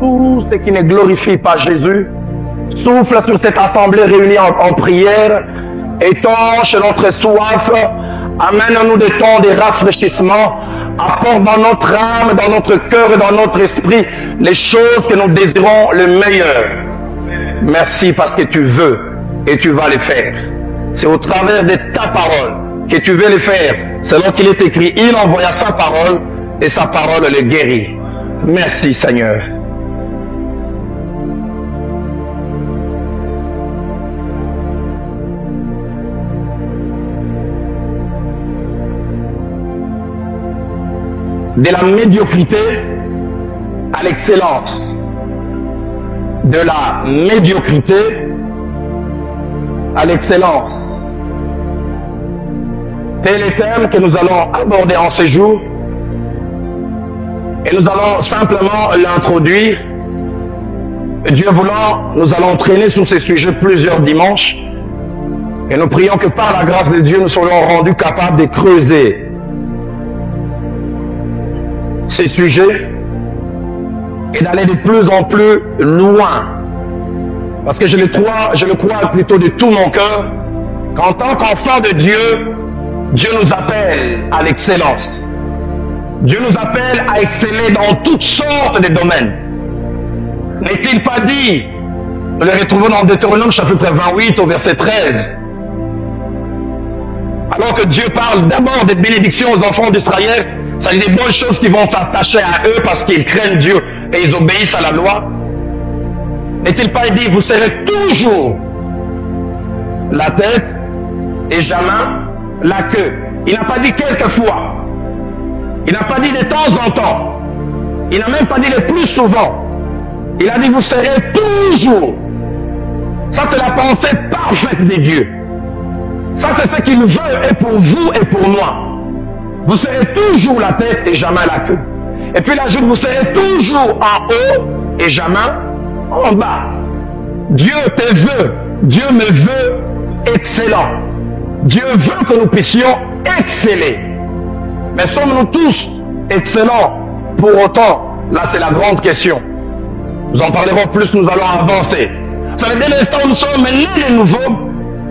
tout ce qui ne glorifie pas Jésus. Souffle sur cette assemblée réunie en prière. Étanche notre soif. Amène-nous des temps de rafraîchissement. Apporte dans notre âme, dans notre cœur et dans notre esprit les choses que nous désirons le meilleur. Merci parce que tu veux et tu vas les faire. C'est au travers de ta parole que tu veux les faire. Selon qu'il est écrit, il envoya sa parole et sa parole le guérit. Merci Seigneur. De la médiocrité à l'excellence. De la médiocrité à l'excellence. Tel est le thème que nous allons aborder en ces jours. Et nous allons simplement l'introduire. Dieu voulant, nous allons traîner sur ces sujets plusieurs dimanches. Et nous prions que par la grâce de Dieu, nous soyons rendus capables de creuser ces sujets et d'aller de plus en plus loin. Parce que je le crois plutôt de tout mon cœur qu'en tant qu'enfant de Dieu, Dieu nous appelle à l'excellence. Dieu nous appelle à exceller dans toutes sortes de domaines. N'est-il pas dit, nous le retrouvons dans Deutéronome chapitre 28 au verset 13, alors que Dieu parle d'abord des bénédictions aux enfants d'Israël, ça dit des bonnes choses qui vont s'attacher à eux parce qu'ils craignent Dieu et ils obéissent à la loi. N'est-il pas dit, vous serez toujours la tête et jamais la queue. Il n'a pas dit quelquefois. Il n'a pas dit de temps en temps. Il n'a même pas dit le plus souvent. Il a dit, vous serez toujours. Ça, c'est la pensée parfaite de Dieu. Ça, c'est ce qu'il veut et pour vous et pour moi. Vous serez toujours la tête et jamais la queue. Et puis il ajoute, vous serez toujours en haut et jamais en bas. Dieu te veut. Dieu me veut excellent. Dieu veut que nous puissions exceller. Mais sommes-nous tous excellents pour autant? Là, c'est la grande question. Nous en parlerons plus, nous allons avancer. Ça veut dire, dès l'instant où nous sommes nés de nouveau,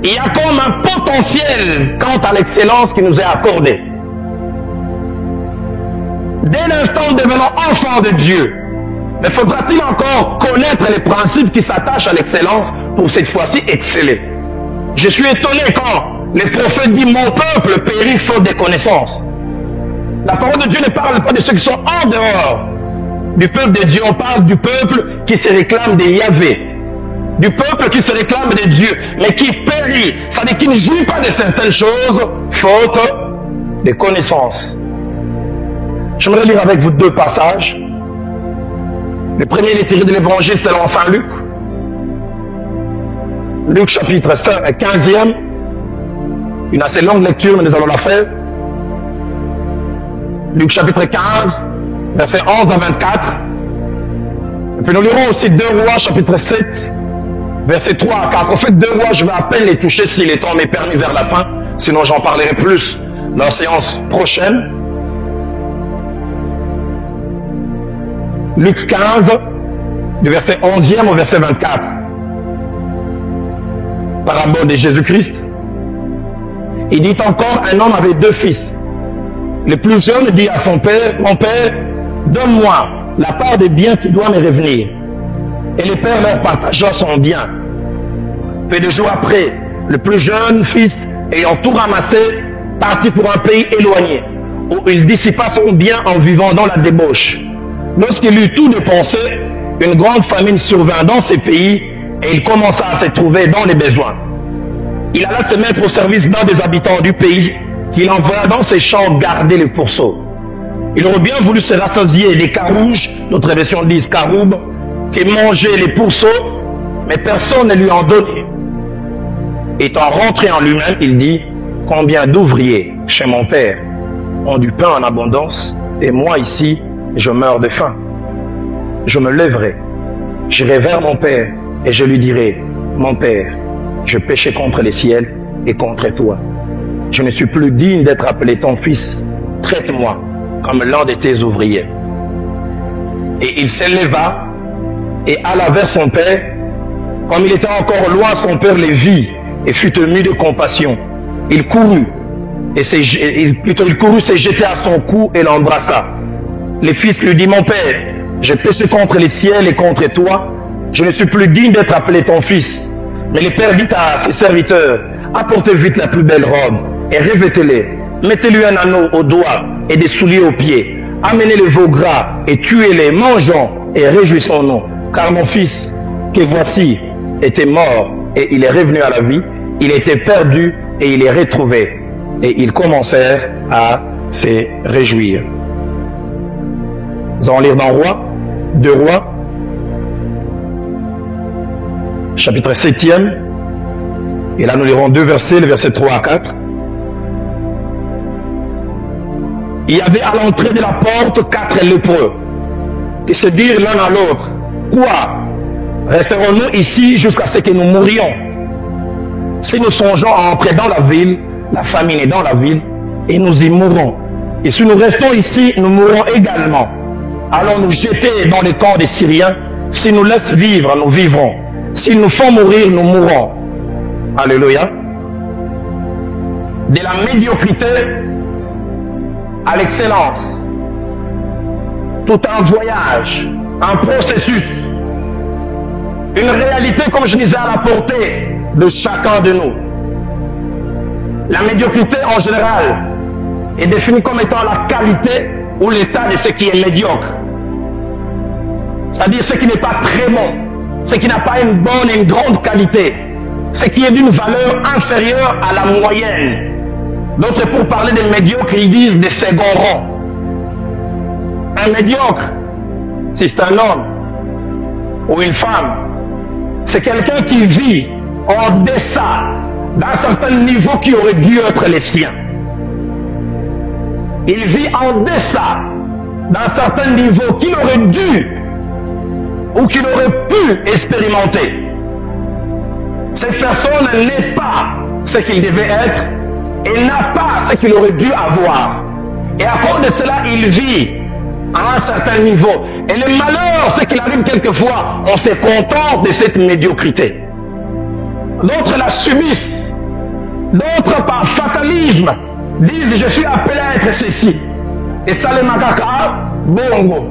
il y a comme un potentiel quant à l'excellence qui nous est accordée. Dès l'instant où nous devenons enfants de Dieu, mais faudra-t-il encore connaître les principes qui s'attachent à l'excellence pour cette fois-ci exceller? Je suis étonné quand les prophètes disent, mon peuple périt faute de connaissances. La parole de Dieu ne parle pas de ceux qui sont en dehors du peuple de Dieu. On parle du peuple qui se réclame de Yahvé, du peuple qui se réclame de Dieu, mais qui périt. Ça veut dire qu'il ne jouit pas de certaines choses faute de connaissances. J'aimerais lire avec vous deux passages. Le premier est tiré de l'évangile selon Saint Luc. Luc chapitre 15e. Une assez longue lecture, mais nous allons la faire. Luc chapitre 15, versets 11 à 24. Et puis nous lirons aussi 2 Rois chapitre 7, versets 3 à 4. En fait, 2 Rois, je vais à peine les toucher si le temps m'est permis vers la fin. Sinon, j'en parlerai plus dans la séance prochaine. Luc 15, du verset 11e au verset 24. Parabole de Jésus-Christ. Il dit encore, un homme avait 2 fils. Le plus jeune dit à son père, mon père, donne-moi la part des biens qui doit me revenir. Et le père leur partagea son bien. Peu de jours après, le plus jeune fils, ayant tout ramassé, partit pour un pays éloigné, où il dissipa son bien en vivant dans la débauche. Lorsqu'il eut tout dépensé, une grande famine survint dans ces pays, et il commença à se trouver dans les besoins. Il alla se mettre au service d'un des habitants du pays, qu'il envoya dans ses champs garder les pourceaux. Il aurait bien voulu se rassasier des carouges, notre version dit caroubes, qui mangeaient les pourceaux, mais personne ne lui en donnait. Étant rentré en lui-même, il dit, combien d'ouvriers chez mon père ont du pain en abondance, et moi ici, je meurs de faim. Je me lèverai, j'irai vers mon père, et je lui dirai, mon père, je péchais contre les ciels et contre toi. Je ne suis plus digne d'être appelé ton fils. Traite-moi comme l'un de tes ouvriers. Et il s'éleva et alla vers son père. Comme il était encore loin, son père les vit et fut ému de compassion. Il courut, il courut se jeter à son cou et l'embrassa. Le fils lui dit, mon père, j'ai péché contre le ciel et contre toi. Je ne suis plus digne d'être appelé ton fils. Mais le père dit à ses serviteurs, apportez vite la plus belle robe et revêtez-les. Mettez-lui un anneau au doigt et des souliers aux pieds. Amenez les veaux gras et tuez-les, mangeons et réjouissons-nous. Car mon fils, que voici, était mort et il est revenu à la vie. Il était perdu et il est retrouvé. Et ils commencèrent à se réjouir. Nous allons lire dans Rois, 2 Rois, chapitre 7e. Et là nous lirons 2 versets, le verset 3 à 4. Il y avait à l'entrée de la porte 4 lépreux qui se dirent l'un à l'autre, quoi? Resterons-nous ici jusqu'à ce que nous mourions? Si nous songeons à entrer dans la ville, la famine est dans la ville, et nous y mourrons. Et si nous restons ici, nous mourrons également. Allons nous jeter dans les camps des Syriens. S'ils nous laissent vivre, nous vivrons. S'ils nous font mourir, nous mourrons. Alléluia. De la médiocrité à l'excellence. Tout un voyage, un processus, une réalité, comme je disais, à la portée de chacun de nous. La médiocrité en général est définie comme étant la qualité ou l'état de ce qui est médiocre. C'est-à-dire ce qui n'est pas très bon, ce qui n'a pas une bonne et une grande qualité, ce qui est d'une valeur inférieure à la moyenne. D'autres, pour parler des médiocres, ils disent des second rangs. Un médiocre, si c'est un homme ou une femme, c'est quelqu'un qui vit en deçà d'un certain niveau qui aurait dû être le sien. Il vit en deçà d'un certain niveau qu'il aurait dû ou qu'il aurait pu expérimenter. Cette personne n'est pas ce qu'il devait être et n'a pas ce qu'il aurait dû avoir. Et à cause de cela, il vit à un certain niveau. Et le malheur, c'est qu'il arrive quelquefois, on se contente de cette médiocrité. D'autres la subissent. D'autres, par fatalisme, disent, je suis appelé à être ceci. Et ça, les macaques, bongo.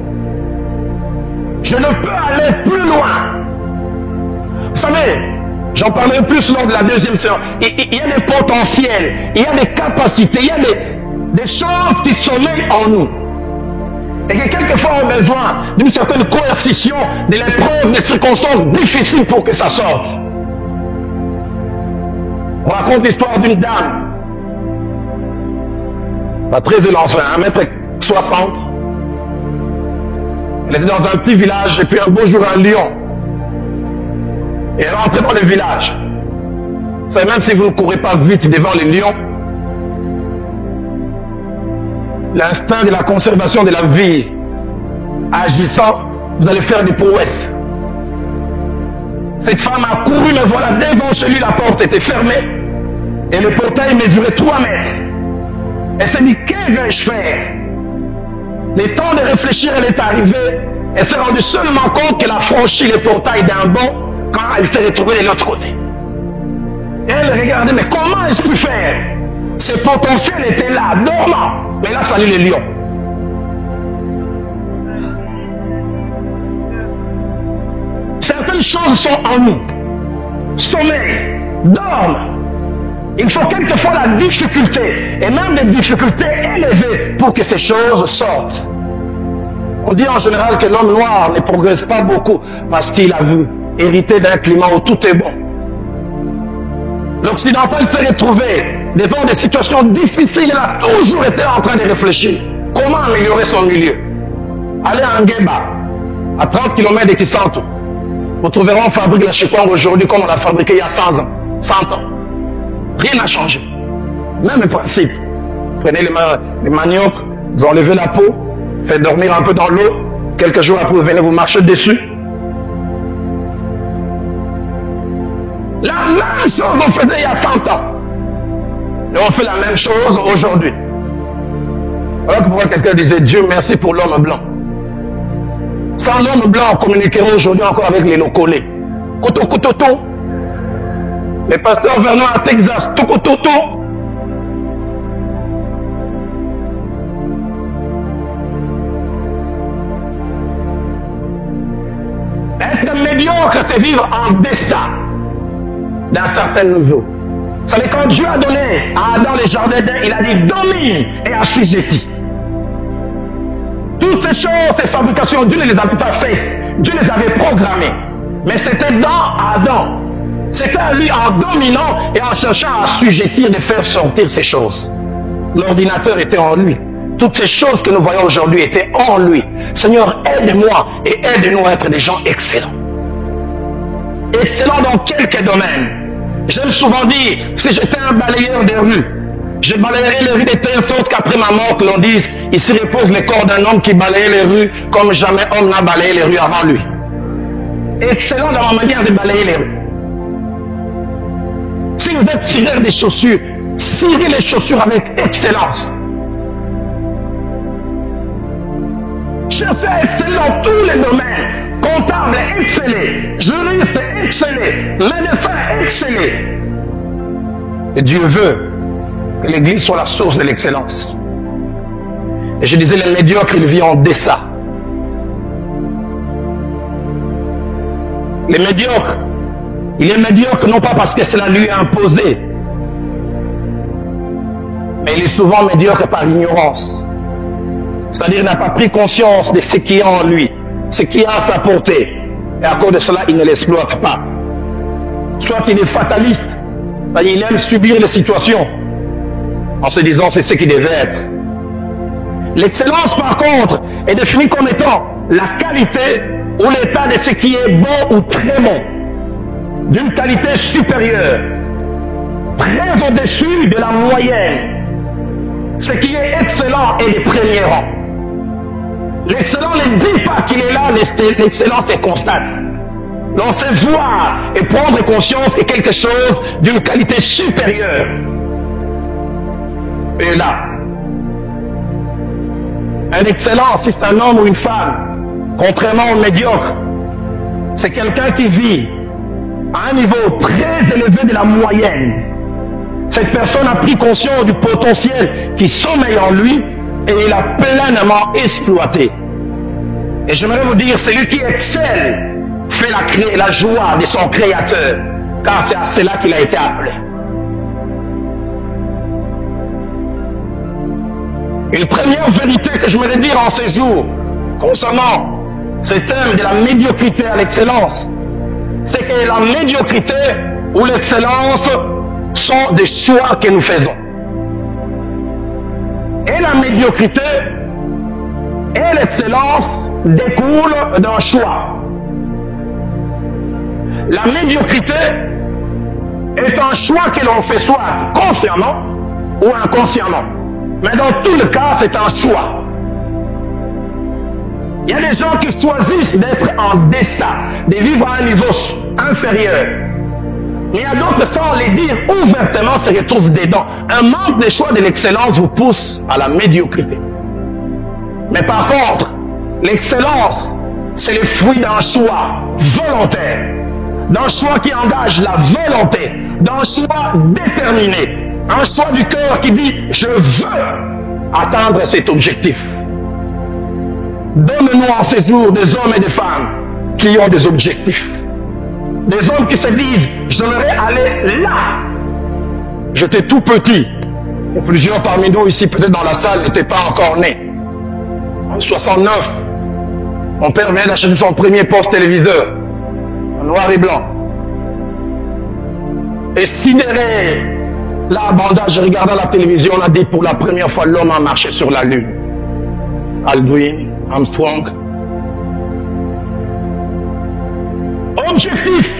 Je ne peux aller plus loin. Vous savez, j'en parlerai plus lors de la deuxième séance. Il y a des potentiels, il y a des capacités, il y a des choses qui sommeillent en nous. Et que quelquefois on a besoin d'une certaine coercition, de l'épreuve, des circonstances difficiles pour que ça sorte. On raconte l'histoire d'une dame, pas très élancée, 1m60. Elle était dans un petit village et puis un beau jour un lion. Et elle rentrait dans le village. Vous savez, même si vous ne courez pas vite devant les lions, l'instinct de la conservation de la vie agissant, vous allez faire des prouesses. Cette femme a couru, mais voilà, devant chez lui, la porte était fermée et le portail mesurait 3 mètres. Elle s'est dit, que vais-je faire? Le temps de réfléchir, elle est arrivée. Elle s'est rendue seulement compte qu'elle a franchi le portail d'un bond quand elle s'est retrouvée de l'autre côté. Et elle regardait, mais comment ai-je pu faire? Ce potentiel était là, dormant. Mais il a fallu les lions. Certaines choses sont en nous. Sommeil, dorment. Il faut quelquefois la difficulté, et même des difficultés élevées pour que ces choses sortent. On dit en général que l'homme noir ne progresse pas beaucoup parce qu'il a hérité d'un climat où tout est bon. L'occidental s'est retrouvé devant des situations difficiles. Il a toujours été en train de réfléchir. Comment améliorer son milieu? Allez à Nguemba, à 30 km de Kisantu. Vous trouverez on fabrique la chikwang aujourd'hui comme on l'a fabriqué il y a 100 ans. 100 ans. Rien n'a changé. Même principe. Prenez les maniocs, vous enlevez la peau, faites dormir un peu dans l'eau. Quelques jours après, vous venez vous marcher dessus. La même chose on faisait il y a 100 ans. Et on fait la même chose aujourd'hui. Alors que pourquoi quelqu'un disait Dieu merci pour l'homme blanc. Sans l'homme blanc, on communiquera aujourd'hui encore avec les locaux. Koto. Les pasteurs Vernon à Texas, Tokototo. Être médiocre, c'est vivre en deçà d'un certain niveau. Vous savez, quand Dieu a donné à Adam les jardins d'Éden, il a dit domine et assujettis. Toutes ces choses, ces fabrications, Dieu ne les avait pas faites. Dieu les avait programmées. Mais c'était dans Adam. C'était à lui en dominant et en cherchant à assujettir, de faire sortir ces choses. L'ordinateur était en lui. Toutes ces choses que nous voyons aujourd'hui étaient en lui. Seigneur, aide-moi et aide-nous à être des gens excellents. Excellents dans quelques domaines. J'aime souvent dire, si j'étais un balayeur des rues, je balayerais les rues de telle sorte qu'après ma mort, que l'on dise, ici repose le corps d'un homme qui balayait les rues comme jamais homme n'a balayé les rues avant lui. Excellent dans ma manière de balayer les rues. Si vous êtes cireur des chaussures, cirez les chaussures avec excellence. Cherchez à exceller dans tous les domaines. Comptable, exceller. Juriste, exceller. Médecin, exceller. Et Dieu veut que l'Église soit la source de l'excellence. Et je disais, les médiocres, ils vivent en deçà. Les médiocres, il est médiocre non pas parce que cela lui est imposé, mais il est souvent médiocre par ignorance. C'est-à-dire qu'il n'a pas pris conscience de ce qui est en lui, ce qui est à sa portée. Et à cause de cela, il ne l'exploite pas. Soit il est fataliste, il aime subir les situations, en se disant c'est ce qui devait être. L'excellence, par contre, est définie comme étant la qualité ou l'état de ce qui est bon ou très bon, d'une qualité supérieure, très au-dessus de la moyenne. Ce qui est excellent est le premier rang. L'excellent ne dit pas qu'il est là, l'excellence est constante. L'on sait voir et prendre conscience que quelque chose d'une qualité supérieure est là. Un excellent, si c'est un homme ou une femme, contrairement au médiocre, c'est quelqu'un qui vit à un niveau très élevé de la moyenne. Cette personne a pris conscience du potentiel qui sommeille en lui et il a pleinement exploité. Et j'aimerais vous dire, celui qui excelle fait la joie de son Créateur, car c'est à cela qu'il a été appelé. Une première vérité que je voudrais dire en ces jours, concernant ce thème de la médiocrité à l'excellence, c'est que la médiocrité ou l'excellence sont des choix que nous faisons. Et la médiocrité et l'excellence découlent d'un choix. La médiocrité est un choix que l'on fait soit consciemment ou inconsciemment. Mais dans tout le cas, c'est un choix. Il y a des gens qui choisissent d'être en deçà, de vivre à un niveau inférieur. Mais il y a d'autres, sans les dire ouvertement, se retrouvent dedans. Un manque de choix de l'excellence vous pousse à la médiocrité. Mais par contre, l'excellence, c'est le fruit d'un choix volontaire, d'un choix qui engage la volonté, d'un choix déterminé, un choix du cœur qui dit « je veux atteindre cet objectif ». Donne-nous en ces jours des hommes et des femmes qui ont des objectifs. Des hommes qui se disent « j'aimerais aller là ». J'étais tout petit. Et plusieurs parmi nous ici, peut-être dans la salle, n'étaient pas encore nés. En 69, mon père venait d'acheter son premier poste téléviseur, en noir et blanc. Et sidéré, là, bandage, je regardais la télévision, on a dit pour la première fois l'homme a marché sur la lune. Aldrin, Armstrong. Objectif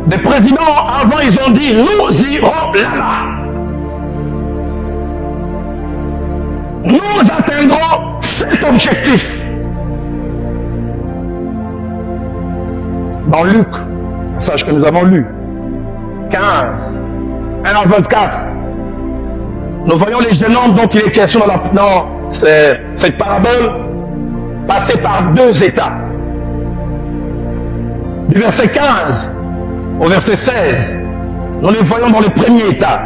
des présidents avant, ils ont dit nous irons là-bas. Nous atteindrons cet objectif. Dans Luc, passage que nous avons lu, 15, 1 à 24, nous voyons les jeunes hommes dont il est question dans cette parabole. passait par deux états. Du verset 15 au verset 16, nous le voyons dans le premier état.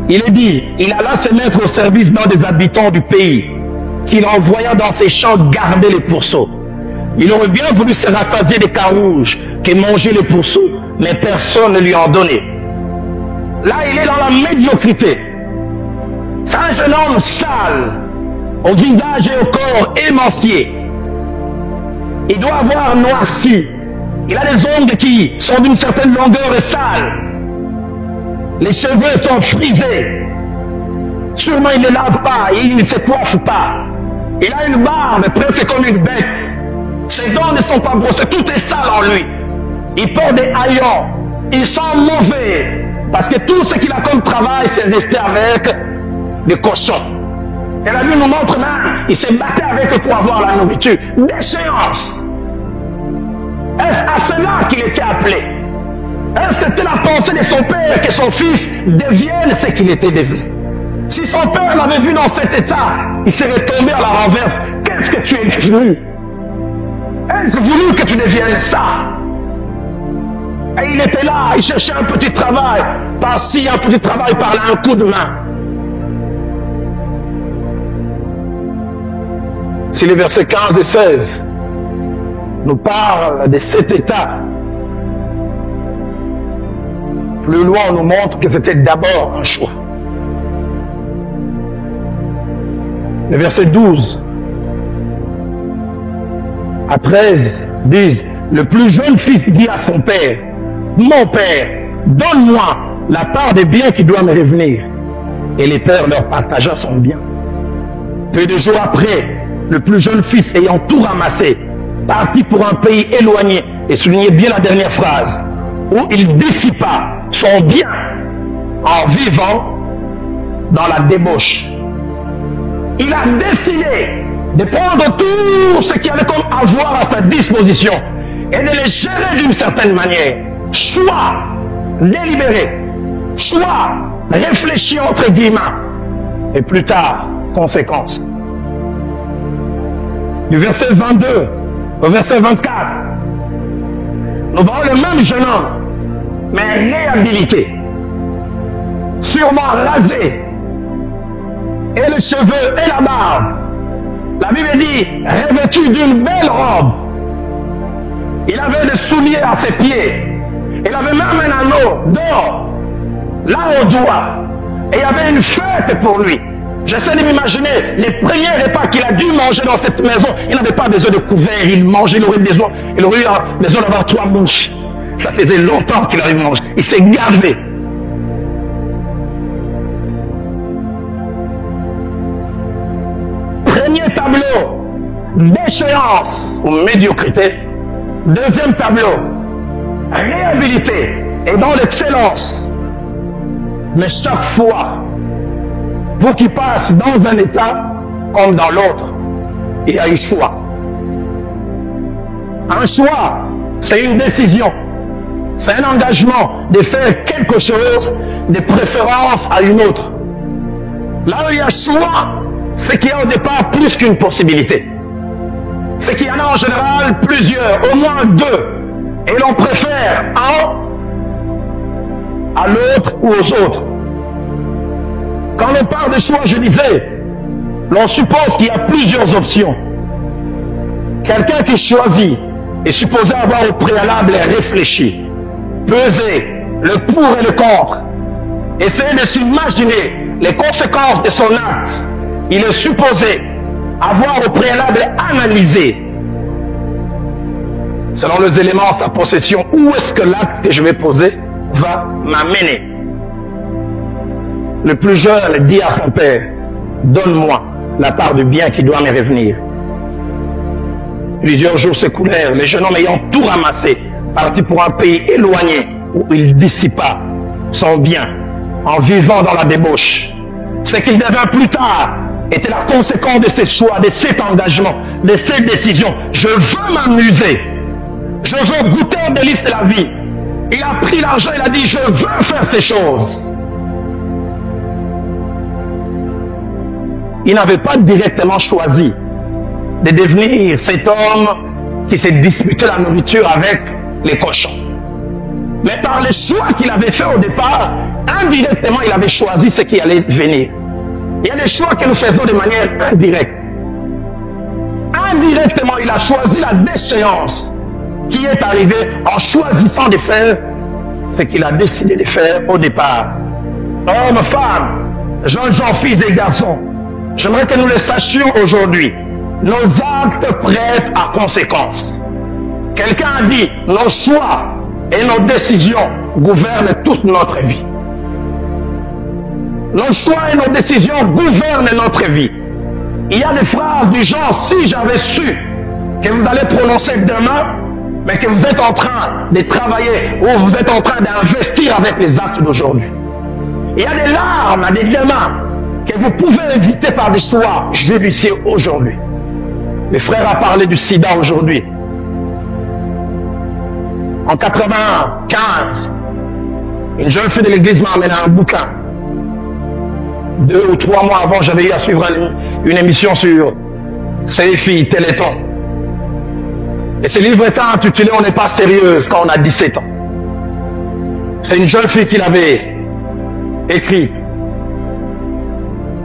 Il est dit, il alla se mettre au service d'un des habitants du pays, qu'il envoya dans ses champs garder les pourceaux. Il aurait bien voulu se rassasier des carouges que mangeaient les pourceaux, mais personne ne lui en donnait. Là, il est dans la médiocrité. C'est un jeune homme sale, au visage et au corps émacié. Il doit avoir noirci. Il a des ongles qui sont d'une certaine longueur et sales. Les cheveux sont frisés. Sûrement, il ne les lave pas et il ne se coiffe pas. Il a une barbe presque comme une bête. Ses dents ne sont pas brossées. Tout est sale en lui. Il porte des haillons. Il sent mauvais. Parce que tout ce qu'il a comme travail, c'est rester avec des cochons. Et la Bible nous montre même, il s'est battu avec eux pour avoir la nourriture. Déchéance. Est-ce à cela qu'il était appelé? Est-ce que c'était la pensée de son père que son fils devienne ce qu'il était devenu? Si son père l'avait vu dans cet état, il serait tombé à la renverse. Qu'est-ce que tu es devenu? Est-ce voulu que tu deviennes ça? Et il était là, il cherchait un petit travail, par-ci, un petit travail, par là, un coup de main. Si les versets 15 et 16 nous parlent de cet état, plus loin on nous montre que c'était d'abord un choix. Le verset 12 à 13 disent, le plus jeune fils dit à son père, mon père, donne-moi la part des biens qui doivent me revenir. Et les pères leur partagèrent son bien. Peu de jours après, le plus jeune fils ayant tout ramassé, partit pour un pays éloigné, et soulignez bien la dernière phrase, où il dissipa son bien en vivant dans la débauche. Il a décidé de prendre tout ce qu'il avait comme avoir à sa disposition et de les gérer d'une certaine manière. Choix délibéré, choix réfléchi entre guillemets, et plus tard, conséquences. Du verset 22 au verset 24, nous voyons le même jeune homme, mais réhabilité, sûrement rasé, et les cheveux et la barbe. La Bible dit, revêtu d'une belle robe. Il avait des souliers à ses pieds. Il avait même un anneau d'or, là au doigt. Et il y avait une fête pour lui. J'essaie de m'imaginer les premiers repas qu'il a dû manger dans cette maison. Il n'avait pas besoin de couvert. Il mangeait, il aurait besoin d'avoir 3 mouches. Ça faisait longtemps qu'il avait mangé. Il s'est gavé. Premier tableau, déchéance ou médiocrité. Deuxième tableau, réhabilité et dans l'excellence. Mais chaque fois, pour qu'il passe dans un état comme dans l'autre, il y a un choix. Un choix, c'est une décision. C'est un engagement de faire quelque chose de préférence à une autre. Là où il y a choix, c'est qu'il y a au départ plus qu'une possibilité. C'est qu'il y en a en général plusieurs, au moins 2. Et l'on préfère un à l'autre ou aux autres. Quand on parle de choix, je disais, l'on suppose qu'il y a plusieurs options. Quelqu'un qui choisit est supposé avoir au préalable réfléchi, peser le pour et le contre, essayer de s'imaginer les conséquences de son acte. Il est supposé avoir au préalable analysé, selon les éléments de sa possession, où est-ce que l'acte que je vais poser va m'amener. Le plus jeune dit à son père, donne-moi la part du bien qui doit me revenir. Plusieurs jours s'écoulèrent, le jeune homme ayant tout ramassé, partit pour un pays éloigné où il dissipa son bien en vivant dans la débauche. Ce qu'il devint plus tard était la conséquence de ses choix, de cet engagement, de cette décision. Je veux m'amuser. Je veux goûter aux délices de la vie. Il a pris l'argent, il a dit, je veux faire ces choses. Il n'avait pas directement choisi, de devenir cet homme qui s'est disputé la nourriture avec les cochons. Mais par le choix qu'il avait fait au départ, indirectement, il avait choisi ce qui allait venir. Il y a des choix que nous faisons de manière indirecte. Indirectement, il a choisi la déchéance qui est arrivée en choisissant de faire ce qu'il a décidé de faire au départ. Hommes, femmes, jeunes gens, filles et garçons, j'aimerais que nous le sachions aujourd'hui. Nos actes prêtent à conséquence. Quelqu'un a dit, nos choix et nos décisions gouvernent toute notre vie. Nos choix et nos décisions gouvernent notre vie. Il y a des phrases du genre, si j'avais su que vous allez prononcer demain, mais que vous êtes en train de travailler ou vous êtes en train d'investir avec les actes d'aujourd'hui. Il y a des larmes, des gamins que vous pouvez éviter par des choix judicieux aujourd'hui. Le frère a parlé du sida aujourd'hui. En 95, une jeune fille de l'église m'a amené un bouquin. 2 ou 3 mois avant, j'avais eu à suivre une émission sur CFI, Téléthon. Et ce livre était intitulé « On n'est pas sérieuse quand on a 17 ans ». C'est une jeune fille qui l'avait écrit.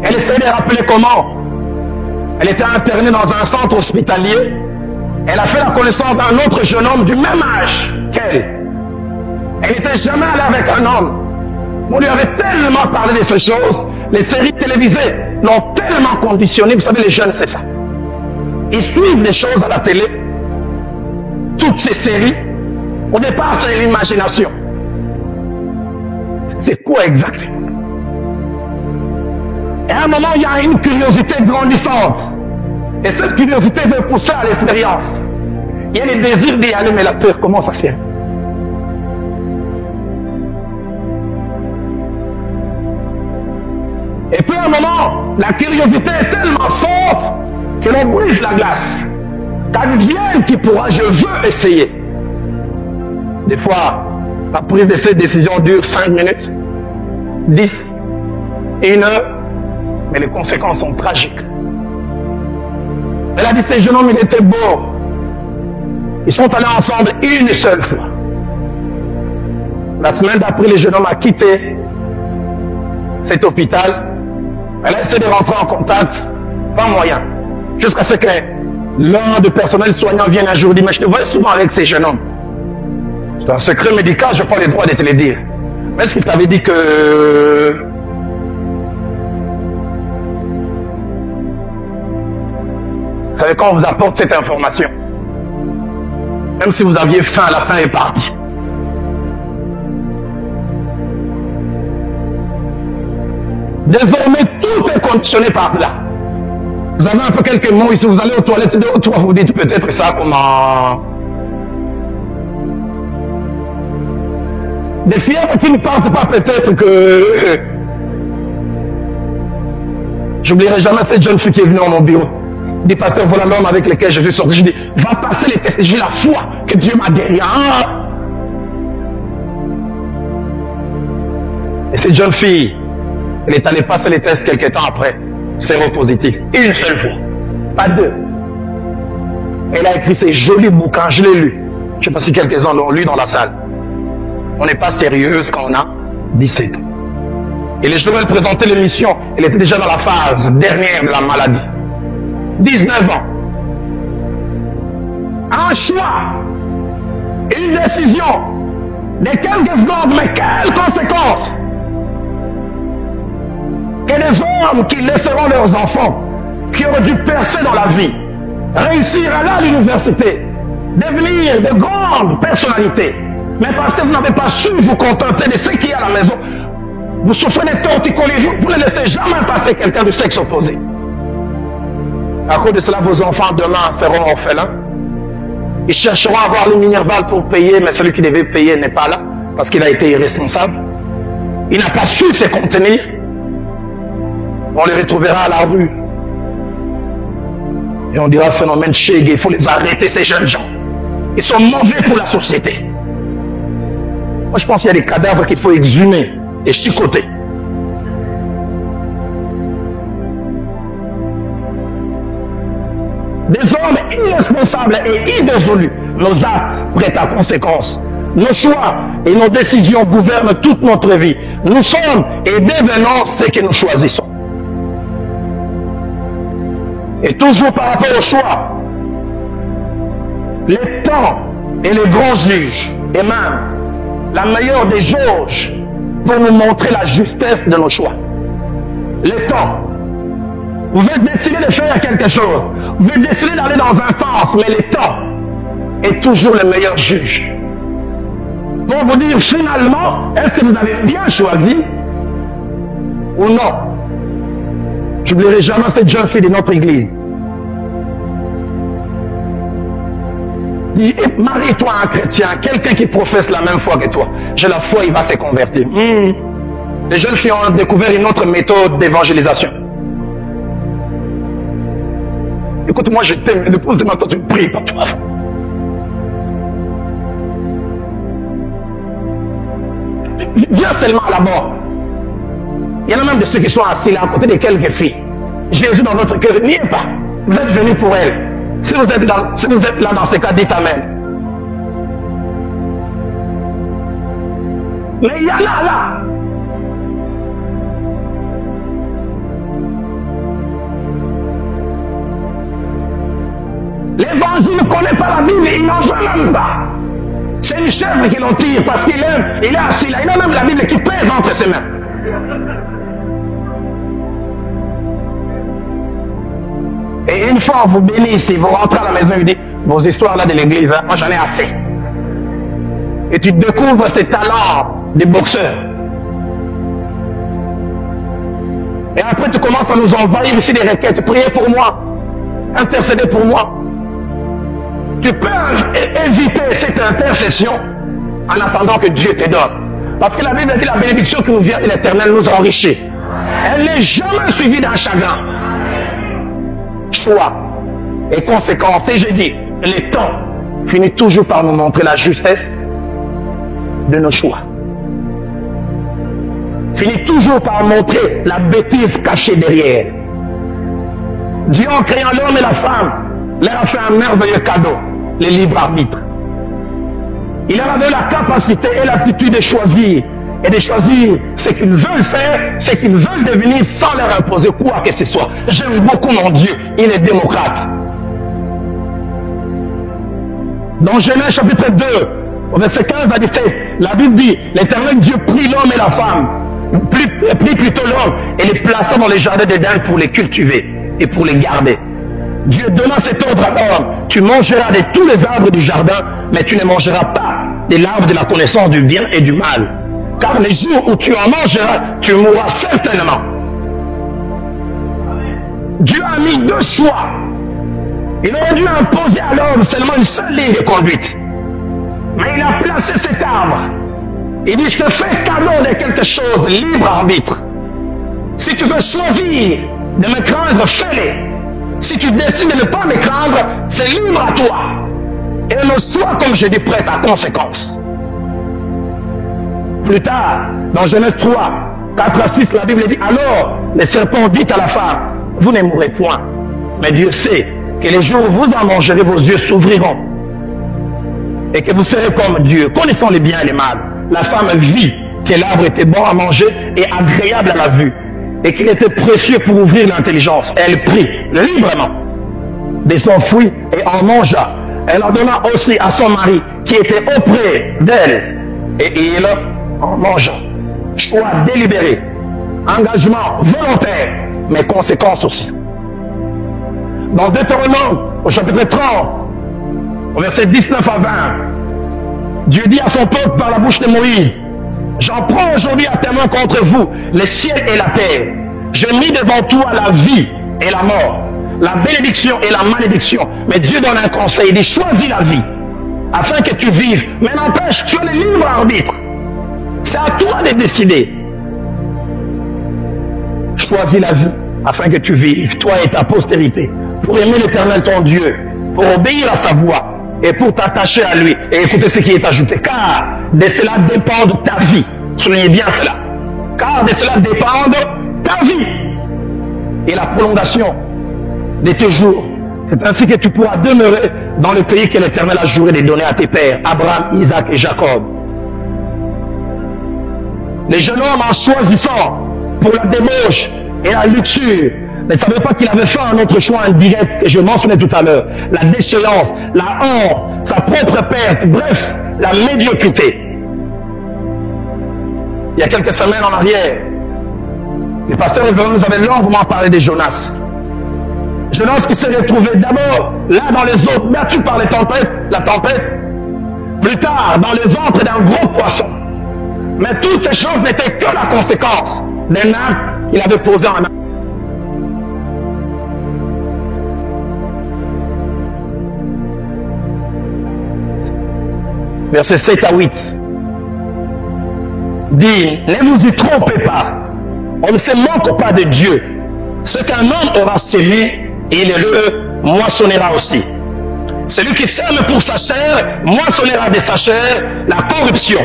Elle essayait de rappeler comment. Elle était internée dans un centre hospitalier. Elle a fait la connaissance d'un autre jeune homme du même âge qu'elle. Elle n'était jamais allée avec un homme. On lui avait tellement parlé de ces choses. Les séries télévisées l'ont tellement conditionné. Vous savez, les jeunes, c'est ça. Ils suivent les choses à la télé. Toutes ces séries. Au départ, c'est l'imagination. C'est quoi exactement? Et à un moment, il y a une curiosité grandissante. Et cette curiosité veut pousser à l'expérience. Il y a le désir d'y aller, mais la peur commence à se faire. Et puis à un moment, la curiosité est tellement forte que l'on brise la glace. Qu'advienne qui pourra, je veux essayer. Des fois, la prise de cette décision dure 5 minutes, 10, 1 heure, mais les conséquences sont tragiques. Elle a dit, ce jeune homme, il était beau. Ils sont allés ensemble une seule fois. La semaine d'après, le jeune homme a quitté cet hôpital. Elle a essayé de rentrer en contact, pas moyen. Jusqu'à ce que l'un des personnels soignants vienne un jour et dit, mais je te vois souvent avec ces jeunes hommes. C'est un secret médical, je n'ai pas le droit de te le dire. Mais est-ce qu'il t'avait dit que... Vous savez, quand on vous apporte cette information, même si vous aviez faim, la faim est partie. Désormais, tout est conditionné par cela. Vous avez un peu quelques mots ici, vous allez aux toilettes 2 ou 3, vous dites peut-être ça comment... Des fièvres qui ne partent pas, peut-être que... J'oublierai jamais cette jeune fille qui est venue dans mon bureau. Dit, pasteur, voilà l'homme avec lequel je suis sorti. Je dis, va passer les tests. J'ai la foi que Dieu m'a guéri. Ah! Et cette jeune fille, elle est allée passer les tests quelques temps après. Séropositif. Une seule fois. Pas 2. Elle a écrit ces jolis bouquins. Je l'ai lu. Je ne sais pas si quelques-uns l'ont lu dans la salle. On n'est pas sérieuse quand on a 17 ans. Et les jours où elle présentait l'émission, elle était déjà dans la phase dernière de la maladie. 19 ans. Un choix, une décision, de quelques secondes, mais quelles conséquences? Que les hommes qui laisseront leurs enfants, qui auraient dû percer dans la vie, réussir à aller à l'université, devenir de grandes personnalités, mais parce que vous n'avez pas su vous contenter de ce qu'il y a à la maison, vous souffrez des torticolis, vous ne laissez jamais passer quelqu'un du sexe opposé. À cause de cela, vos enfants demain seront orphelins. Ils chercheront à avoir le Minerval pour payer, mais celui qui devait payer n'est pas là, parce qu'il a été irresponsable. Il n'a pas su se contenir. On les retrouvera à la rue. Et on dira, phénomène Chegue, il faut les arrêter, ces jeunes gens. Ils sont mauvais pour la société. Moi, je pense qu'il y a des cadavres qu'il faut exhumer et chicoter. des hommes irresponsables et irrésolus. Nos actes prêtent à conséquence. Nos choix et nos décisions gouvernent toute notre vie. Nous sommes et devenons ce que nous choisissons. Et toujours par rapport au choix, les temps et les grands juges, et même la meilleure des jauges pour nous montrer la justesse de nos choix. Les temps. Vous pouvez décider de faire quelque chose. Vous pouvez décider d'aller dans un sens, mais le temps est toujours le meilleur juge. Pour vous dire finalement, est-ce que vous avez bien choisi ou non? Je n'oublierai jamais cette jeune fille de notre église. Dis, marie-toi à un chrétien, quelqu'un qui professe la même foi que toi. J'ai la foi, il va se convertir. Les jeunes filles ont découvert une autre méthode d'évangélisation. Écoute, moi je t'aime, mais depuis maintenant tu pries pour toi. Viens seulement à la mort. Il y en a même de ceux qui sont assis là à côté de quelques filles. Jésus dans notre cœur, n'y est pas. Vous êtes venus pour elle. Si vous êtes là dans ces cas, dites Amen. Mais il y en a là. L'évangile ne connaît pas la Bible, il n'en veut même pas. C'est une chèvre qui l'en tire parce qu'il aime, il est assis là. Il a même la Bible qui pèse entre ses mains. Et une fois, on vous bénit ici, vous rentrez à la maison et vous dites, vos histoires là de l'église, hein, moi j'en ai assez. Et tu découvres ces talents des boxeurs. Et après, tu commences à nous envahir ici des requêtes. Priez pour moi. Intercédez pour moi. Tu peux éviter cette intercession en attendant que Dieu te donne. Parce que la Bible dit la bénédiction qui nous vient de l'Éternel nous enrichit. Elle n'est jamais suivie d'un chagrin. Choix et conséquences. Et j'ai dit, le temps finit toujours par nous montrer la justesse de nos choix. Finit toujours par montrer la bêtise cachée derrière. Dieu, en créant l'homme et la femme, leur a fait un merveilleux cadeau, le libre arbitre. Il leur avait la capacité et l'aptitude de choisir, et de choisir ce qu'ils veulent faire, ce qu'ils veulent devenir sans leur imposer quoi que ce soit. J'aime beaucoup mon Dieu, il est démocrate. Dans Genèse chapitre 2, au verset 15 à 17, la Bible dit, l'Éternel Dieu prit l'homme et la femme, prit plutôt l'homme et les plaça dans les jardins d'Éden pour les cultiver et pour les garder. Dieu donna cet ordre à l'homme, tu mangeras de tous les arbres du jardin, mais tu ne mangeras pas de l'arbre de la connaissance du bien et du mal. Car les jours où tu en mangeras, tu mourras certainement. Dieu a mis deux choix. Il aurait dû imposer à l'homme seulement une seule ligne de conduite. Mais il a placé cet arbre. Il dit, je te fais cadeau de quelque chose, libre arbitre. Si tu veux choisir de me craindre, fais-le. Si tu décides de ne pas me craindre, c'est libre à toi. Et ne sois, comme je dis, prêt à conséquence. Plus tard, dans Genèse 3, 4 à 6, la Bible dit, alors le serpent dit à la femme, vous ne mourrez point. Mais Dieu sait que les jours où vous en mangerez, vos yeux s'ouvriront. Et que vous serez comme Dieu, connaissant les biens et les mal. La femme vit que l'arbre était bon à manger et agréable à la vue. Et qu'il était précieux pour ouvrir l'intelligence. Elle prit librement de son fruit et en mangea. Elle en donna aussi à son mari qui était auprès d'elle. Et il en mangea. Choix délibéré, engagement volontaire, mais conséquences aussi. Dans Deutéronome, au chapitre 30, au verset 19 à 20, Dieu dit à son peuple par la bouche de Moïse, j'en prends aujourd'hui à témoin contre vous, les ciels et la terre. Je mis devant toi la vie et la mort, la bénédiction et la malédiction. Mais Dieu donne un conseil, il dit, choisis la vie, afin que tu vives. Mais n'empêche, tu as le libre arbitre. C'est à toi de décider. Choisis la vie, afin que tu vives, toi et ta postérité, pour aimer l'Éternel ton Dieu, pour obéir à sa voix, et pour t'attacher à lui, et écouter ce qui est ajouté. Car de cela dépend ta vie. Soulignez bien cela. Car de cela dépend ta vie et la prolongation de tes jours C'est ainsi que tu pourras demeurer dans le pays que l'Éternel a juré de donner à tes pères, Abraham, Isaac et Jacob. Les jeunes hommes, en choisissant pour la débauche et la luxure, ne savaient pas qu'il avait fait un autre choix indirect que je mentionnais tout à l'heure. La déchéance, la honte, sa propre perte, bref, la médiocrité. Il y a quelques semaines en arrière, le pasteur nous avait longuement parlé de Jonas. Jonas qui s'est retrouvé d'abord là dans les eaux, battu par les tempêtes, la tempête, plus tard dans le ventre d'un gros poisson. Mais toutes ces choses n'étaient que la conséquence des actes qu'il avait posés en main. Versets 7 à 8 dit, ne vous y trompez pas, on ne se moque pas de Dieu. Ce qu'un homme aura semé, il le moissonnera aussi. Celui qui sème pour sa chair, moissonnera de sa chair la corruption.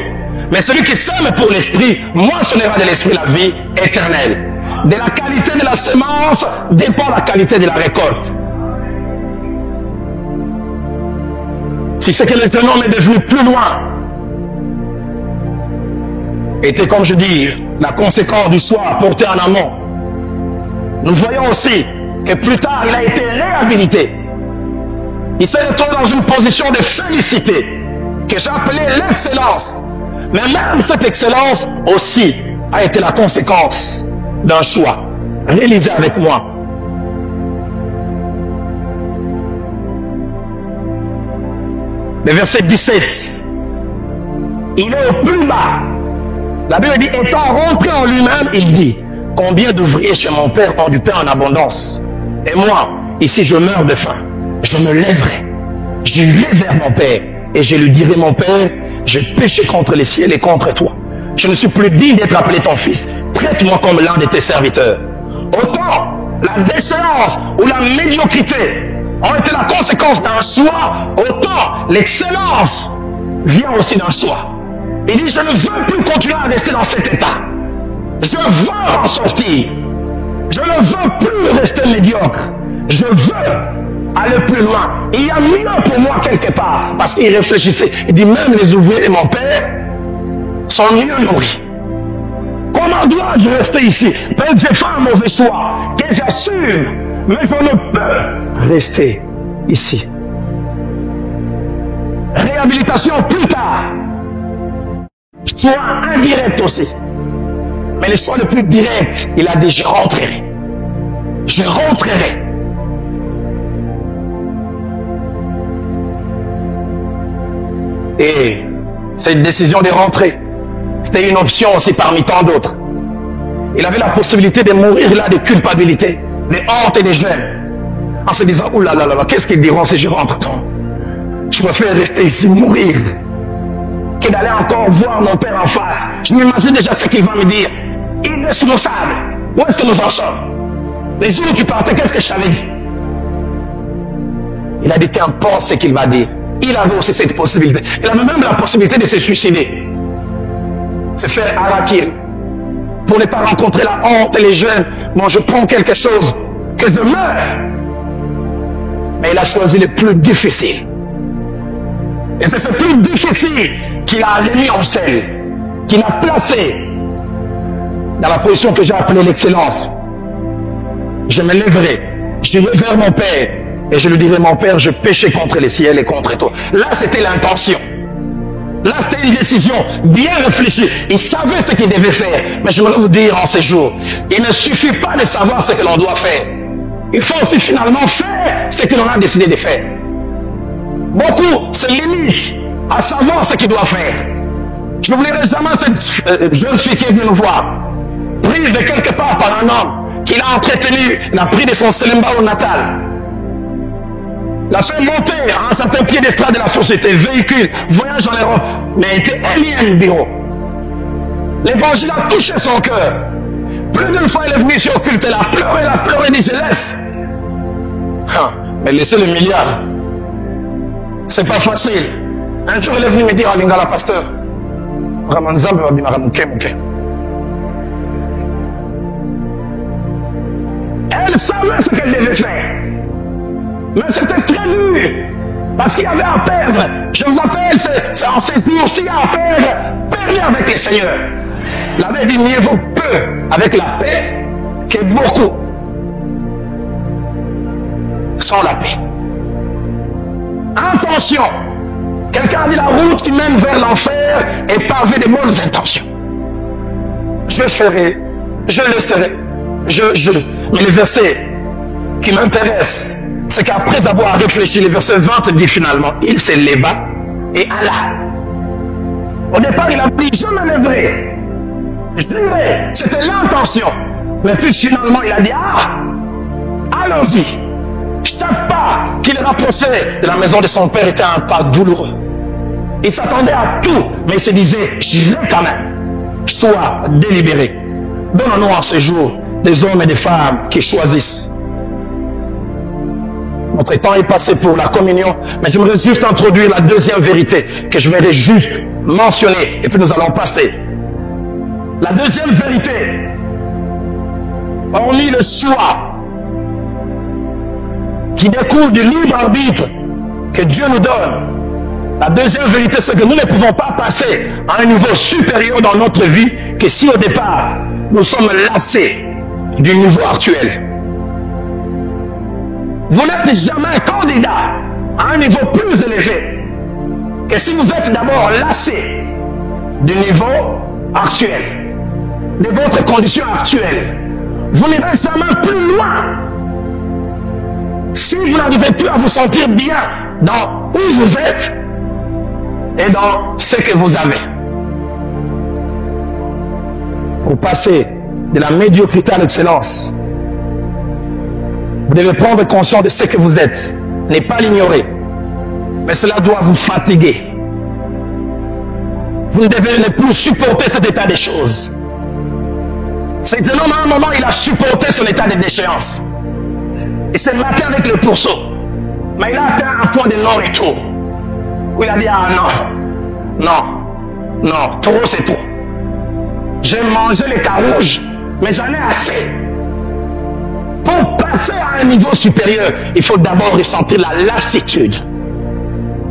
Mais celui qui sème pour l'esprit, moissonnera de l'esprit la vie éternelle. De la qualité de la semence dépend la qualité de la récolte. Si c'est que le jeune homme est devenu plus loin, était, comme je dis, la conséquence du choix porté en amont. Nous voyons aussi que plus tard, il a été réhabilité. Il s'est retrouvé dans une position de félicité, que j'appelais l'excellence. Mais même cette excellence aussi a été la conséquence d'un choix. Réalisez avec moi. Le verset 17. Il est au plus bas. La Bible dit, étant rentré en lui-même, il dit, combien d'ouvriers chez mon père ont du pain en abondance? Et moi, ici, je meurs de faim. Je me lèverai. J'irai vers mon père et je lui dirai, mon père, j'ai péché contre les ciels et contre toi. Je ne suis plus digne d'être appelé ton fils. Traite-moi comme l'un de tes serviteurs. Autant la déchéance ou la médiocrité ont été la conséquence d'un choix, autant l'excellence vient aussi d'un choix. Il dit, je ne veux plus continuer à rester dans cet état. Je veux en sortir. Je ne veux plus rester médiocre. Je veux aller plus loin. Il y a mieux pour moi quelque part. Parce qu'il réfléchissait. Il dit, même les ouvriers de mon père sont mieux nourris. Comment dois-je rester ici? Peut-être que j'ai fait un mauvais choix, que j'assume, mais je ne peux rester ici. Réhabilitation plus tard. Choix indirect aussi. Mais le choix le plus direct, il a dit, je rentrerai. Je rentrerai. Et cette décision de rentrer, c'était une option aussi parmi tant d'autres. Il avait la possibilité de mourir là de culpabilité, de honte et de gêne. En se disant, oulala, là, là, là, qu'est-ce qu'ils diront si je rentre? Je préfère rester ici, mourir, que d'aller encore voir mon père en face. Je m'imagine déjà ce qu'il va me dire. Irresponsable. Où est-ce que nous en sommes? Les jours où tu partais, qu'est-ce que je t'avais dit? Il a dit qu'importe ce qu'il va dire. Il avait aussi cette possibilité. Il avait même la possibilité de se suicider. Se faire harakir. Pour ne pas rencontrer la honte et les gênes. Moi, je prends quelque chose, que je meurs. Mais il a choisi le plus difficile. Et c'est ce plus difficile qu'il a remis en selle, qu'il a placé dans la position que j'ai appelée l'excellence. Je me lèverai, j'irai vers mon Père, et je lui dirai, mon Père, je péchais contre les ciels et contre toi. Là, c'était l'intention. Là, c'était une décision bien réfléchie. Il savait ce qu'il devait faire. Mais je voudrais vous dire en ces jours, il ne suffit pas de savoir ce que l'on doit faire. Il faut aussi finalement faire ce que l'on a décidé de faire. Beaucoup se limitent à savoir ce qu'il doit faire. Je n'oublierai jamais cette jeune fille qui est venue nous voir, prise de quelque part par un homme qui l'a entretenu, l'a pris de son célibat natal, l'a fait monter à un certain piédestal de la société, véhicule, voyage en Europe, mais était alien bureau. L'évangile a touché son cœur. Plus d'une fois, il est venu ici au culte, elle a pleuré, dit, je laisse. Mais laissez le milliard. C'est pas facile. Un jour, il est venu me dire à Lingala, pasteur, elle savait ce qu'elle devait faire. Mais c'était très dur. Parce qu'il y avait à perdre. Je vous appelle, c'est en ces jours, s'il y a à perdre, perdez avec les seigneurs. La Bible dit, mieux vaut peu avec la paix que beaucoup sans la paix. Intention. Quelqu'un dit la route qui mène vers l'enfer est pavée de bonnes intentions. Je ferai, je le serai, Mais le verset qui m'intéresse, c'est qu'après avoir réfléchi, le verset 20 dit finalement, il se leva et alla. Au départ, il a dit, je me lèverai, j'irai. C'était l'intention. Mais puis finalement, il a dit, allons-y. Chaque pas qu'il rapprochait de la maison de son père était un pas douloureux. Il s'attendait à tout, mais il se disait, j'irai quand même. Sois délibéré. Donnons-nous en ce jour des hommes et des femmes qui choisissent. Notre temps est passé pour la communion, mais j'aimerais juste introduire la deuxième vérité que je vais juste mentionner, et puis nous allons passer. La deuxième vérité, hormis le choix qui découle du libre arbitre que Dieu nous donne, la deuxième vérité, c'est que nous ne pouvons pas passer à un niveau supérieur dans notre vie que si au départ, nous sommes lassés du niveau actuel. Vous n'êtes jamais candidat à un niveau plus élevé que si vous êtes d'abord lassé du niveau actuel, de votre condition actuelle. Vous n'irez jamais plus loin si vous n'arrivez plus à vous sentir bien dans où vous êtes et dans ce que vous avez. Pour passer de la médiocrité à l'excellence, vous devez prendre conscience de ce que vous êtes, ne pas l'ignorer. Mais cela doit vous fatiguer. Vous ne devez ne plus supporter cet état des choses. C'est un homme, à un moment, il a supporté son état de déchéance. Il s'est battu avec le pourceau. Mais il a atteint un point de non-retour. Où il a dit, non, trop c'est trop. J'ai mangé les carouges, mais j'en ai assez. Pour passer à un niveau supérieur, il faut d'abord ressentir la lassitude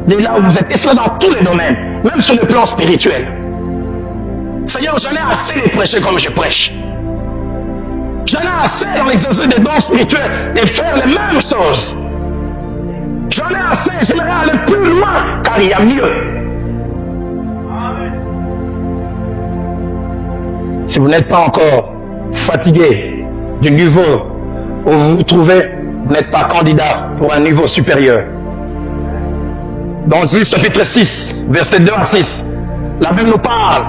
de là où vous êtes. Et cela dans tous les domaines, même sur le plan spirituel. Seigneur, j'en ai assez de prêcher comme je prêche. J'en ai assez dans l'exercice des dons spirituels de faire les mêmes choses. J'en ai assez, j'aimerais aller plus loin, car il y a mieux. Si vous n'êtes pas encore fatigué du niveau où vous vous trouvez, vous n'êtes pas candidat pour un niveau supérieur. Dans Juge chapitre 6, versets 2 à 6, la Bible nous parle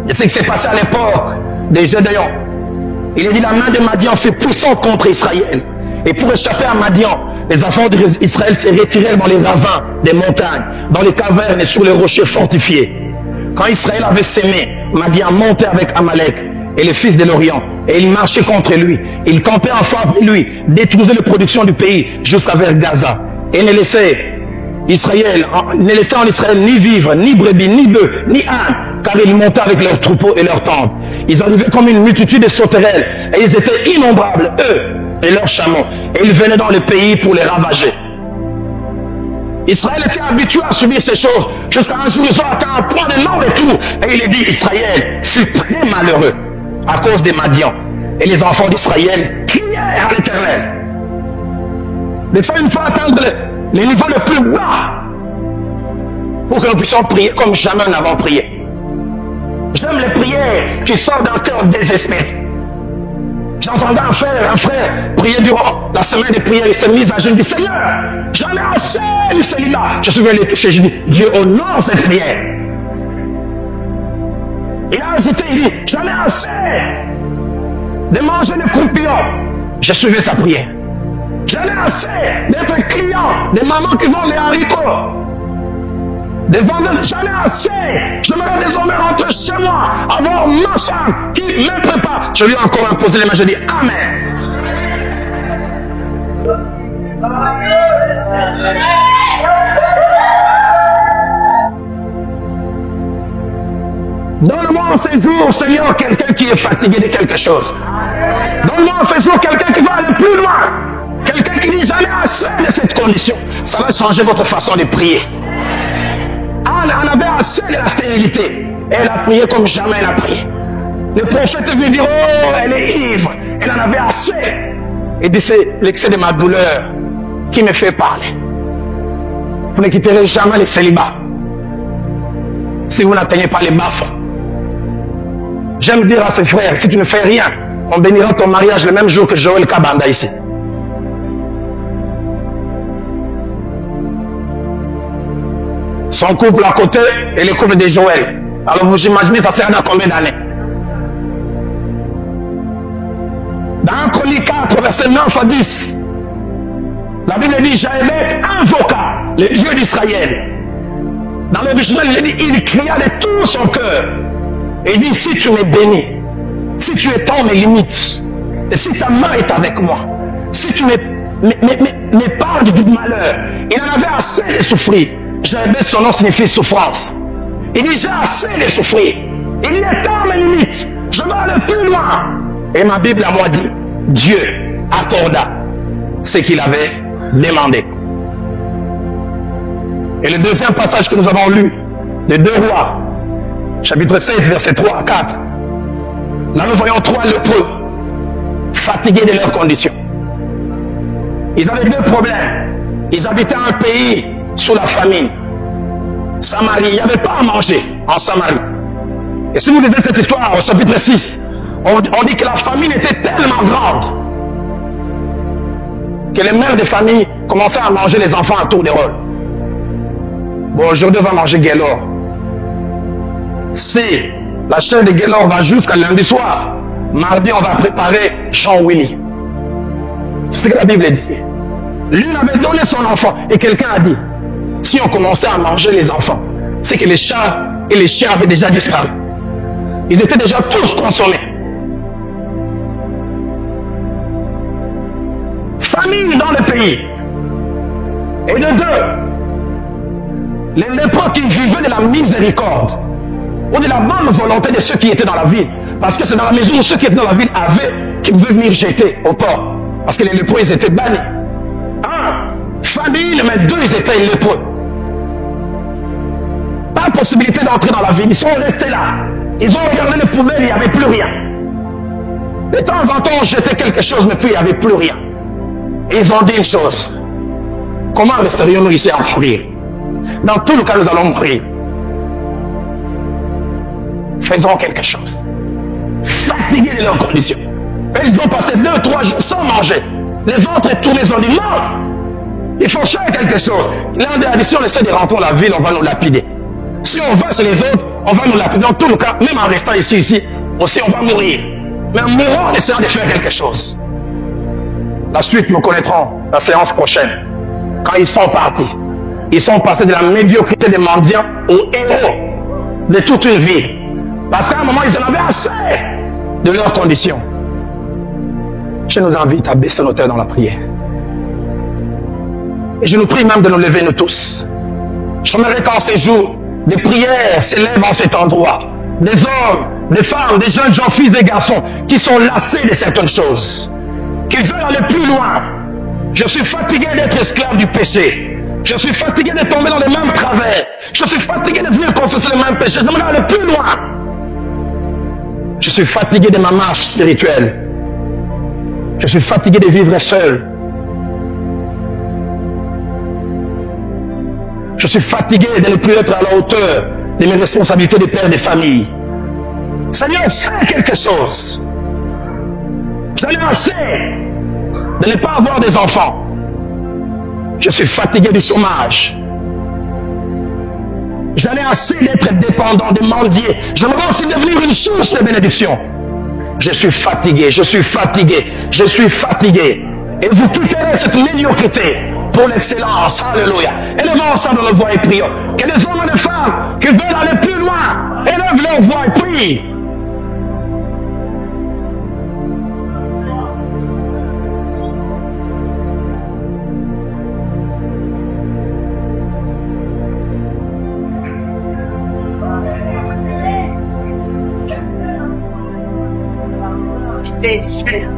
de ce qui s'est passé à l'époque des Gédéons. Il est dit, la main de Madian fut puissante contre Israël. Et pour échapper à Madian, les enfants d'Israël se retirèrent dans les ravins des montagnes, dans les cavernes et sur les rochers fortifiés. Quand Israël avait sémé, Madian montait avec Amalek et les fils de l'Orient, et il marchait contre lui. Il campait en face de lui, détruisait les productions du pays jusqu'à vers Gaza, et ne laissait en Israël ni vivre, ni brebis, ni bœufs, ni ânes, car ils montaient avec leurs troupeaux et leurs tentes. Ils arrivaient comme une multitude de sauterelles, et ils étaient innombrables, eux et leurs chameaux, et ils venaient dans le pays pour les ravager. Israël était habitué à subir ces choses, jusqu'à un jour ils ont atteint un point de non-retour, et il est dit, Israël fut très malheureux à cause des Madians, et les enfants d'Israël crièrent à l'Éternel. Des fois, il faut atteindre les niveaux les plus bas pour que nous puissions prier comme jamais nous n'avons prié. J'aime les prières qui sortent d'un cœur désespéré. J'entendais un frère prier durant la semaine de prière. Il s'est mis à genoux. Il dit, Seigneur, j'en ai assez du célibat. Je suis venu les toucher. Je dis, Dieu honore cette prière. Il a ajouté, il dit, j'en ai assez de manger des croupillons. J'ai suivi sa prière. J'en ai assez d'être client des mamans qui vendent les haricots. Des vendeuses, j'en ai assez. J'aimerais désormais rentrer chez moi, avoir ma femme qui me prépare. Je lui ai encore imposé les mains, je dis Amen. Donne-moi en ces jours, Seigneur, quelqu'un qui est fatigué de quelque chose. Donne-moi en ces jours quelqu'un qui va aller plus loin. Quelqu'un qui Il dit, j'en ai assez de cette condition. Ça va changer votre façon de prier. Anne en avait assez de la stérilité. Elle a prié comme jamais elle a prié. Le prophète veut dire, oh, elle est ivre. Elle en avait assez. Il dit, c'est l'excès de ma douleur qui me fait parler. Vous ne quitterez jamais les célibats si vous n'atteignez pas les bas-fonds. J'aime dire à ses frères, si tu ne fais rien, on bénira ton mariage le même jour que Joël Kabanda ici. Son couple à côté et le couple de Joël. Alors vous imaginez, ça sert dans combien d'années? Dans Chronique 4, verset 9 à 10, la Bible dit, Jaébet invoqua le Dieu d'Israël. Dans le dictionnaire, il cria de tout son cœur. Et il dit, si tu me bénis, si tu étends mes limites, et si ta main est avec moi, si tu m'épargnes du malheur, il en avait assez de souffrir. Jaébet, son nom signifie souffrance. Il dit, j'ai assez de souffrir. Il dit, étends mes limites, je vais aller plus loin. Et ma Bible à moi dit, Dieu accorda ce qu'il avait demandé. Et le deuxième passage que nous avons lu, les 2 Rois, chapitre 7, versets 3 à 4. Là, nous voyons 3 lépreux, fatigués de leurs conditions. Ils avaient 2 problèmes. Ils habitaient un pays sous la famine. Samarie, il n'y avait pas à manger en Samarie. Et si vous lisez cette histoire au chapitre 6, on dit que la famine était tellement grande que les mères de famille commençaient à manger les enfants à tour de rôle. Bon, aujourd'hui, on va manger Guélor. Si la chaîne de Guélor va jusqu'à lundi soir, mardi, on va préparer Jean Willy. C'est ce que la Bible dit. L'une avait donné son enfant et quelqu'un a dit, si on commençait à manger les enfants, c'est que les chats et les chiens avaient déjà disparu. Ils étaient déjà tous consommés. Famine dans le pays. Et de 2, les lépreux qui vivaient de la miséricorde ou de la bonne volonté de ceux qui étaient dans la ville. Parce que c'est dans la maison où ceux qui étaient dans la ville avaient qui pouvaient venir jeter au port. Parce que les lépreux, ils étaient bannis. 1, famine, mais 2, ils étaient lépreux. Pas possibilité d'entrer dans la ville. Ils sont restés là. Ils ont regardé les poubelles, il n'y avait plus rien. De temps en temps, on jetait quelque chose, mais puis il n'y avait plus rien. Et ils ont dit une chose. Comment resterions-nous ici à mourir? Dans tout le cas, nous allons mourir. Faisons quelque chose. Fatigués de leurs conditions. Et ils ont passé 2-3 jours sans manger. Les ventres tournés, ils ont dit non, il faut faire quelque chose. L'un des si on essaie de rentrer dans la ville, on va nous lapider. Si on va chez les autres, on va nous lapider. Dans tout le cas, même en restant ici, aussi on va mourir. Mais mourons en essayant de faire quelque chose. La suite, nous connaîtrons la séance prochaine. Quand ils sont partis. Ils sont passés de la médiocrité des mendiants aux héros de toute une vie. Parce qu'à un moment, ils en avaient assez de leurs conditions. Je nous invite à baisser nos têtes dans la prière. Et je nous prie même de nous lever, nous tous. J'aimerais qu'en ces jours, des prières s'élèvent en cet endroit. Des hommes, des femmes, des jeunes gens, filles et garçons, qui sont lassés de certaines choses. Qu'ils veulent aller plus loin. Je suis fatigué d'être esclave du péché. Je suis fatigué de tomber dans les mêmes travers. Je suis fatigué de venir confesser les mêmes péchés. J'aimerais aller plus loin. Je suis fatigué de ma marche spirituelle. Je suis fatigué de vivre seul. Je suis fatigué de ne plus être à la hauteur de mes responsabilités de père de famille. Seigneur, fais quelque chose. J'en ai assez de ne pas avoir des enfants. Je suis fatigué du chômage. J'en ai assez d'être dépendant, de mendier. J'aimerais aussi devenir une source de bénédiction. Je suis fatigué, je suis fatigué, je suis fatigué. Et vous quitterez cette médiocrité pour l'excellence. Alléluia. Élevons ensemble nos voix et prions. Que les hommes et les femmes qui veulent aller plus loin, élèvent leur voix et prient. C'est